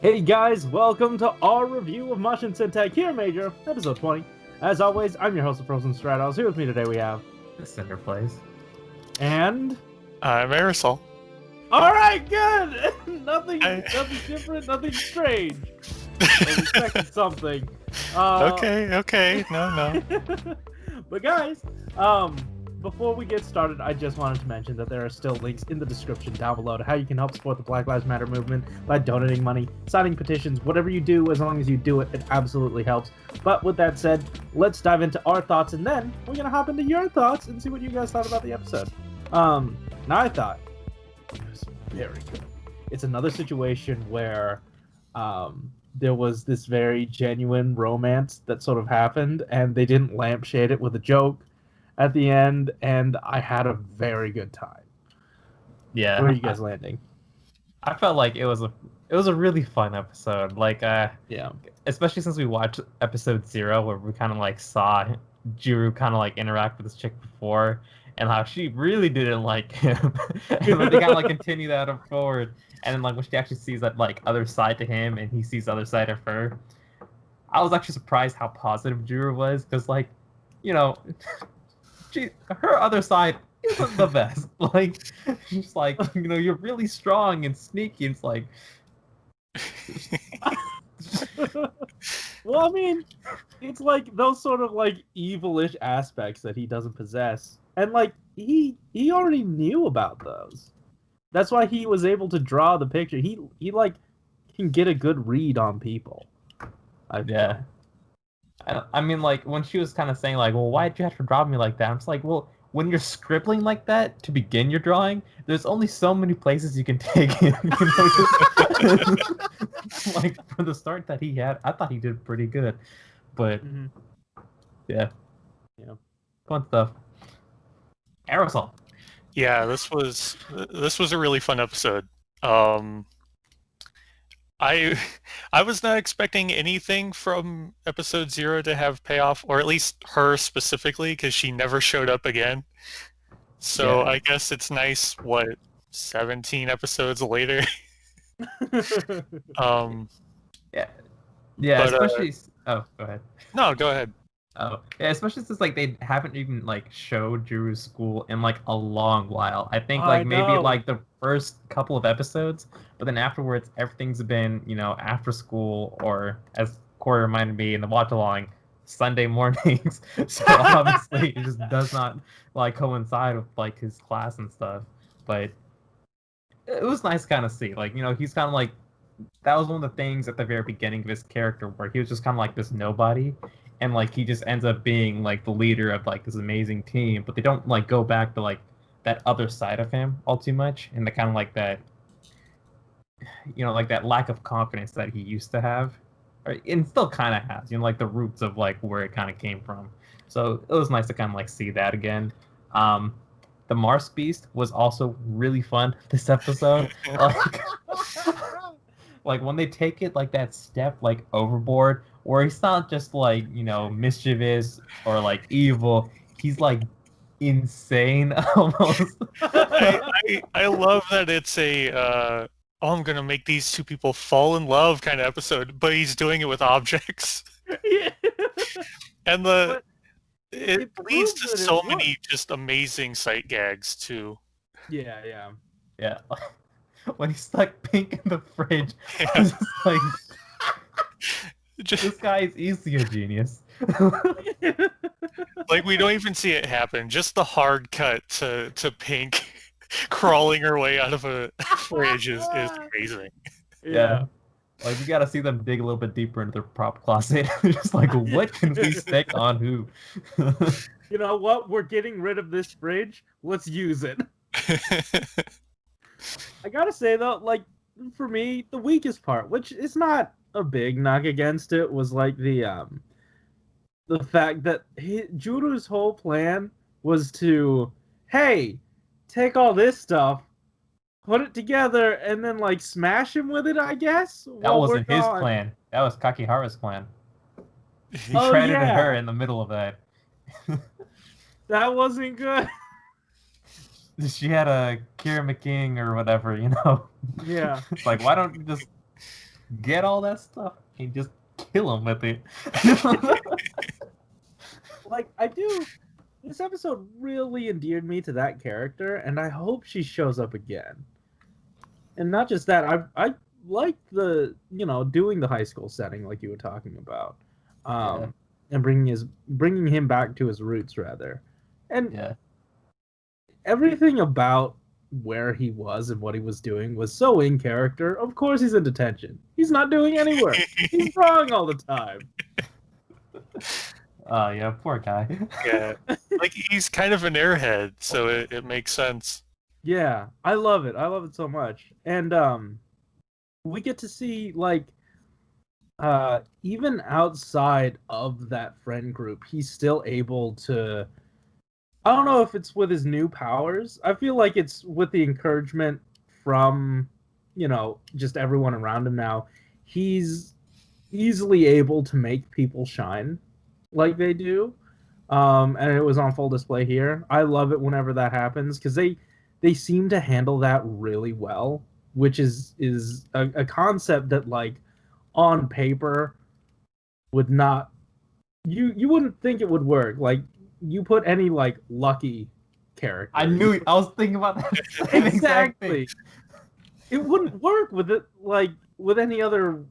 Hey guys, welcome to our review of Mashin Sentai Kiramager, episode 20. As always, I'm your host of Frozen Stratos. Here with me today we have... Cinder Blaze. And... I'm Aresol. Alright, good! nothing different, nothing strange. I was expecting something. Okay, no. But guys, before we get started, I just wanted to mention that there are still links in the description down below to how you can help support the Black Lives Matter movement by donating money, signing petitions, whatever you do, as long as you do it, it absolutely helps. But with that said, let's dive into our thoughts, and then we're going to hop into your thoughts and see what you guys thought about the episode. Now I thought it was very good. It's another situation where there was this very genuine romance that sort of happened, and they didn't lampshade it with a joke at the end, and I had a very good time. Yeah. Where are you guys landing? I felt like it was a really fun episode. Like Yeah. Especially since we watched episode 0 where we kind of like saw Juru kind of like interact with this chick before and how she really didn't like him. And like, they kind of like continue that up forward. And then like when she actually sees that like other side to him and he sees the other side of her, I was actually surprised how positive Juru was, because like, you know, her other side isn't the best. Like, she's like, you know, you're really strong and sneaky. It's like, well, I mean, it's like those sort of like evilish aspects that he doesn't possess, and like he already knew about those. That's why he was able to draw the picture. He like can get a good read on people. yeah. I mean, like, when she was kind of saying, like, well, why did you have to draw me like that? I'm just like, well, when you're scribbling like that to begin your drawing, there's only so many places you can take it. You know? Like, for the start that he had, I thought he did pretty good. But, yeah. Fun stuff. Aerosol. Yeah, this was a really fun episode. I was not expecting anything from episode 0 to have payoff, or at least her specifically, because she never showed up again. So yeah. I guess it's nice, 17 episodes later? Yeah, but, especially... oh, go ahead. No, go ahead. Oh, yeah, especially since like they haven't even like showed Juru's school in like a long while. I think like maybe like the first couple of episodes, but then afterwards everything's been, you know, after school, or as Corey reminded me in the watch along, Sunday mornings. So obviously it just does not like coincide with like his class and stuff. But it was nice to kind of see, like, you know, he's kind of like, that was one of the things at the very beginning of his character where he was just kind of like this nobody. And like he just ends up being like the leader of like this amazing team, but they don't like go back to like that other side of him all too much, and the kind of like that, you know, like that lack of confidence that he used to have, and still kind of has, you know, like the roots of like where it kind of came from. So it was nice to kind of like see that again. The Mars Beast was also really fun this episode. Like when they take it like that step like overboard, where he's not just like, you know, mischievous or like evil, he's like insane almost. I love that it's a I'm gonna make these two people fall in love kind of episode, but he's doing it with objects. Yeah. And it leads to so many just amazing sight gags too. Yeah. When he's like pink in the fridge, I was just like, this guy is easily a genius. Like, we don't even see it happen. Just the hard cut to Pink crawling her way out of a fridge is amazing. Yeah. Like, we gotta see them dig a little bit deeper into their prop closet. Just like, what can we stick on who? You know what? We're getting rid of this fridge. Let's use it. I gotta say though, like, for me, the weakest part, which is not a big knock against it, was like the fact that Juru's whole plan was to, hey, take all this stuff, put it together, and then like smash him with it, I guess. That wasn't his plan. That was Kakihara's plan. He credited her in the middle of that. That wasn't good. She had a Kiramager or whatever, you know? Yeah. It's like, why don't you just get all that stuff and just kill him with it. Like, this episode really endeared me to that character, and I hope she shows up again. And not just that, I like the, doing the high school setting like you were talking about. And bringing him back to his roots, rather. And everything about where he was and what he was doing was so in character. Of course he's in detention. He's not doing any work. He's drawing all the time. Oh, yeah, poor guy. Yeah. Like, he's kind of an airhead, so it makes sense. Yeah, I love it. I love it so much. And we get to see, like, even outside of that friend group, he's still able to... I don't know if it's with his new powers. I feel like it's with the encouragement from, just everyone around him now. He's easily able to make people shine like they do. And it was on full display here. I love it whenever that happens because they seem to handle that really well, which is a concept that, like, on paper would not... You wouldn't think it would work. Like, you put any, like, lucky character. I was thinking about that. Exactly. It wouldn't work with it, like, with any other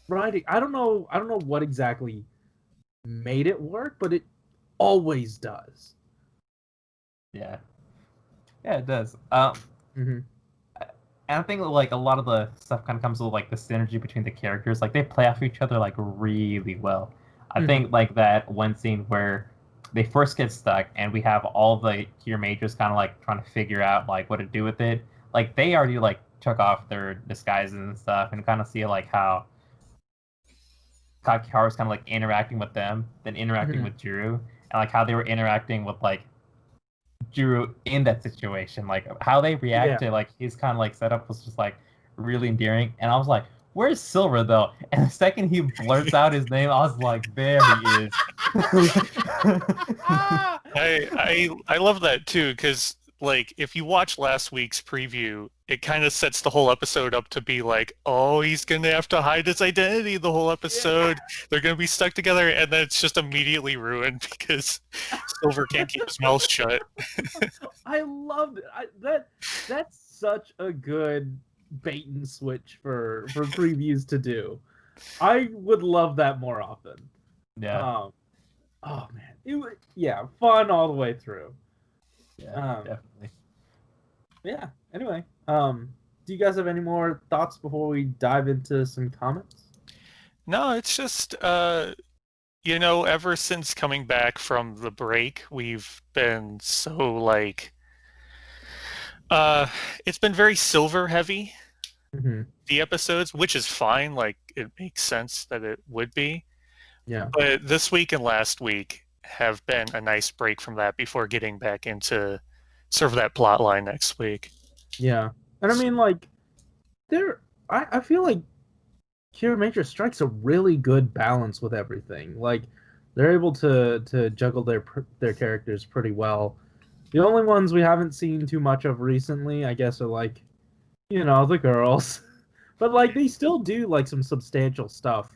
writing. I don't know what exactly made it work, but it always does. Yeah, it does. Mm-hmm. And I think, like, a lot of the stuff kind of comes with, like, the synergy between the characters. Like, they play off each other, like, really well. I think, like, that one scene where they first get stuck and we have all the Kiramagers kind of, like, trying to figure out, like, what to do with it. Like, they already, like, took off their disguises and stuff, and kind of see, like, how Kakihara's kind of, like, interacting with them, then interacting with Juru, and, like, how they were interacting with, like, Juru in that situation. Like, how they reacted, like, his kind of, like, setup was just, like, really endearing. And I was like, where's Silver, though? And the second he blurts out his name, I was like, there he is. I love that, too, because, like, if you watch last week's preview, it kind of sets the whole episode up to be like, oh, he's going to have to hide his identity the whole episode. Yeah. They're going to be stuck together, and then it's just immediately ruined because Silver can't keep his mouth shut. I loved it. That's such a good bait and switch for previews to do. I would love that more often. Yeah. Oh, man. Fun all the way through. Yeah, definitely. Yeah. Anyway, do you guys have any more thoughts before we dive into some comments? No, it's just ever since coming back from the break, we've been so, like, it's been very Silver heavy. Mm-hmm. The episodes, which is fine. Like, it makes sense that it would be. Yeah. But this week and last week have been a nice break from that before getting back into sort of that plot line next week. Yeah. And I mean, like, I feel like Kiramager strikes a really good balance with everything. Like, they're able to juggle their characters pretty well. The only ones we haven't seen too much of recently, I guess, are, like, the girls. But, like, they still do, like, some substantial stuff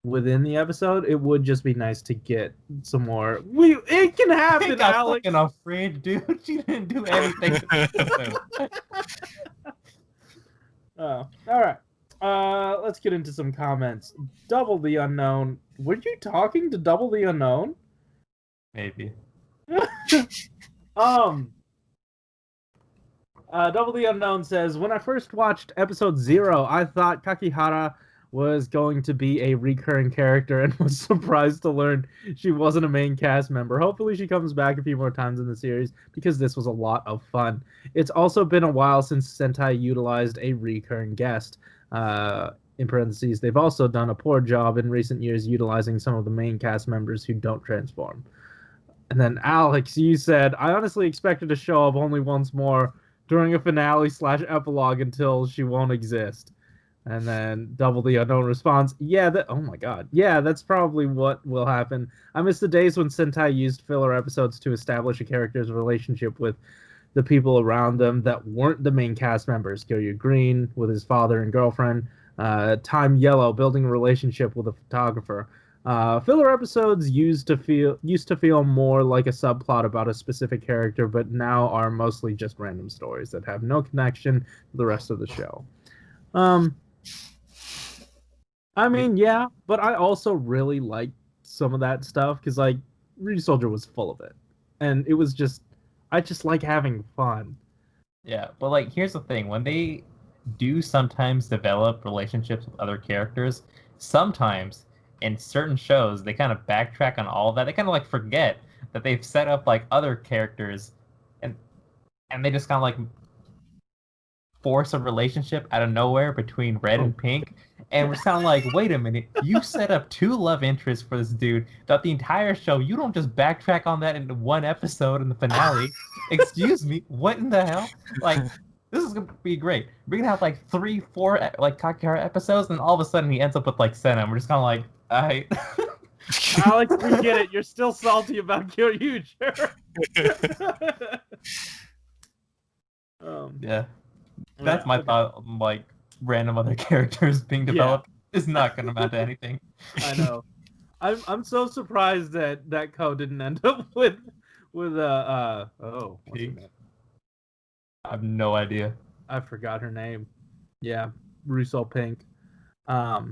within the episode. It would just be nice to get some more. It can happen, Alex. I'm afraid, dude. She didn't do anything. Oh, all right. Let's get into some comments. Double the Unknown. Were you talking to Double the Unknown? Maybe. Double the Unknown says, when I first watched episode 0, I thought Kakihara was going to be a recurring character and was surprised to learn she wasn't a main cast member. Hopefully she comes back a few more times in the series because this was a lot of fun. It's also been a while since Sentai utilized a recurring guest. In parentheses, they've also done a poor job in recent years utilizing some of the main cast members who don't transform. And then Alex, you said, I honestly expected to show up only once more during a finale/epilogue until she won't exist. And then Double the Unknown responds, oh my god. Yeah, that's probably what will happen. I miss the days when Sentai used filler episodes to establish a character's relationship with the people around them that weren't the main cast members. Kiryu Green with his father and girlfriend, Time Yellow, building a relationship with a photographer. Filler episodes used to feel more like a subplot about a specific character, but now are mostly just random stories that have no connection to the rest of the show. I mean, yeah, but I also really like some of that stuff because like Rudy Soldier was full of it, and it was just I just like having fun. Yeah, but like here's the thing: when they do sometimes develop relationships with other characters, sometimes in certain shows they kind of backtrack on all of that. They kind of like forget that they've set up like other characters, and they just kind of like force a relationship out of nowhere between Red and Pink. And we're kind of like, wait a minute, you set up 2 love interests for this dude throughout the entire show. You don't just backtrack on that into 1 episode in the finale. Excuse me, what in the hell? Like, this is gonna be great. We're gonna have like 3, 4 like Kakihara episodes, and all of a sudden he ends up with like Senna. We're just kind of like, alright. Alex, we get it. You're still salty about Kyoryuger. Yeah. That's my thought on like random other characters being developed. Is not gonna amount to anything. I know. I'm so surprised that Ko didn't end up with what's her name? I have no idea. I forgot her name. Yeah, Russo Pink. But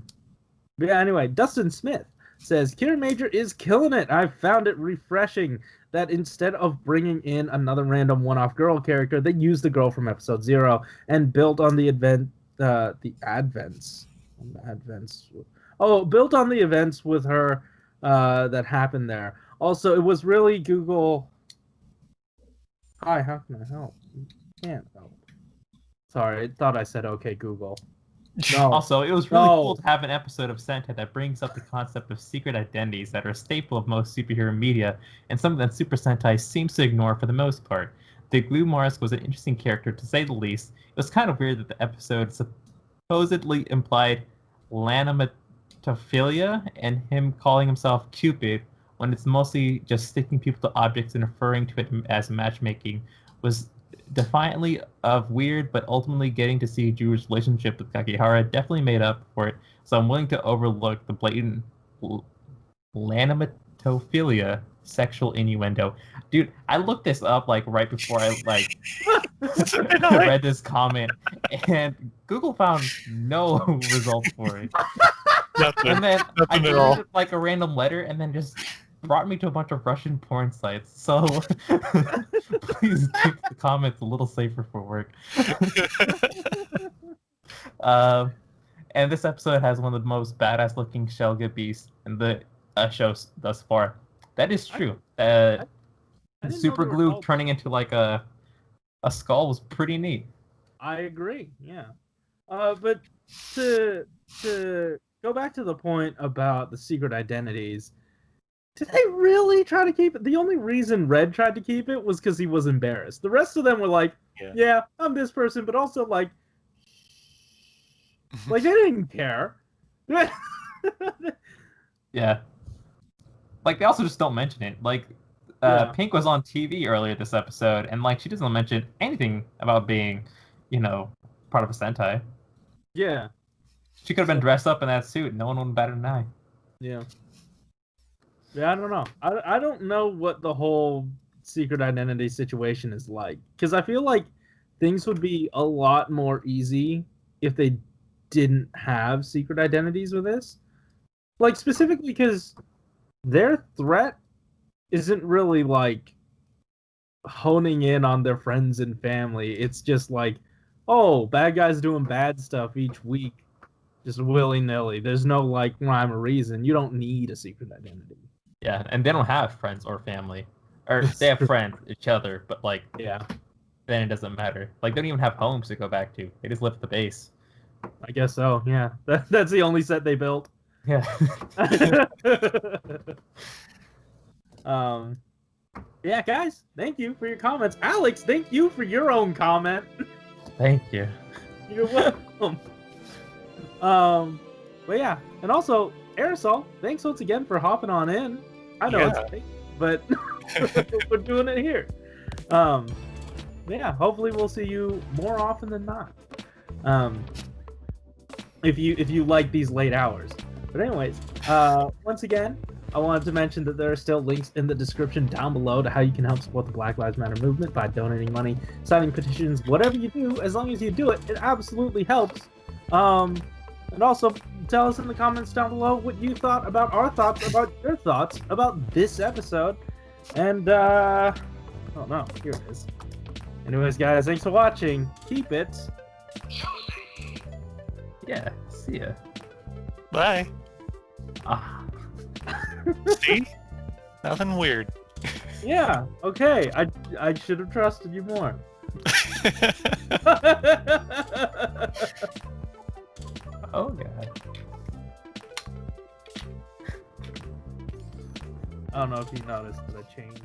yeah, anyway, Dustin Smith says Kiramager is killing it. I found it refreshing that instead of bringing in another random one-off girl character, they used the girl from episode 0 and built on the events with her that happened there. Also, it was really Google. Hi, how can I help? Can't help. Sorry, I thought I said okay, Google. No. Also, it was really cool to have an episode of Sentai that brings up the concept of secret identities that are a staple of most superhero media, and something that Super Sentai seems to ignore for the most part. The Glue Mars was an interesting character, to say the least. It was kind of weird that the episode supposedly implied lanomatophilia and him calling himself Cupid, when it's mostly just sticking people to objects and referring to it as matchmaking, was defiantly of weird, but ultimately getting to see Juru's relationship with Kakihara definitely made up for it, so I'm willing to overlook the blatant lanomatophilia sexual innuendo. Dude, I looked this up like right before I like read this comment, and Google found no results for it. Nothing. And then I Nothing at all. read like a random letter, and then just brought me to a bunch of Russian porn sites. So please keep the comments a little safer for work. And this episode has one of the most badass looking Shelga beasts in the show thus far. That is true. I Super glue turning into like a skull was pretty neat. I agree. Yeah. But to go back to the point about the secret identities, did they really try to keep it? The only reason Red tried to keep it was because he was embarrassed. The rest of them were like, yeah, I'm this person, but also like they didn't care. Yeah. Like, they also just don't mention it. Like, Pink was on TV earlier this episode, and like she doesn't mention anything about being, part of a Sentai. Yeah. She could have been dressed up in that suit. No one would bat an eye. Yeah. Yeah, I don't know. I don't know what the whole secret identity situation is like. Because I feel like things would be a lot more easy if they didn't have secret identities with this. Like, specifically because their threat isn't really, like, honing in on their friends and family. It's just like, oh, bad guys doing bad stuff each week. Just willy-nilly. There's no, like, rhyme or reason. You don't need a secret identity. Yeah, and they don't have friends or family. Or they have friends, each other, but, like, then it doesn't matter. Like, they don't even have homes to go back to. They just live at the base. I guess so, yeah. That's the only set they built. Yeah. Yeah, guys, thank you for your comments. Alex, thank you for your own comment. Thank you. You're welcome. But yeah, and also, Aresol, thanks once again for hopping on in. I know it's late, but we're doing it here. Yeah, hopefully we'll see you more often than not. if you like these late hours. But anyways, once again, I wanted to mention that there are still links in the description down below to how you can help support the Black Lives Matter movement by donating money, signing petitions, whatever you do, as long as you do it, it absolutely helps. And also tell us in the comments down below what you thought about our thoughts about your thoughts about this episode. And oh no, here it is. Anyways, guys, thanks for watching. Keep it. Yeah, see ya. Bye. Ah. See? Nothing weird. Yeah, okay. I should have trusted you more. Oh god. I don't know if you noticed, but I changed.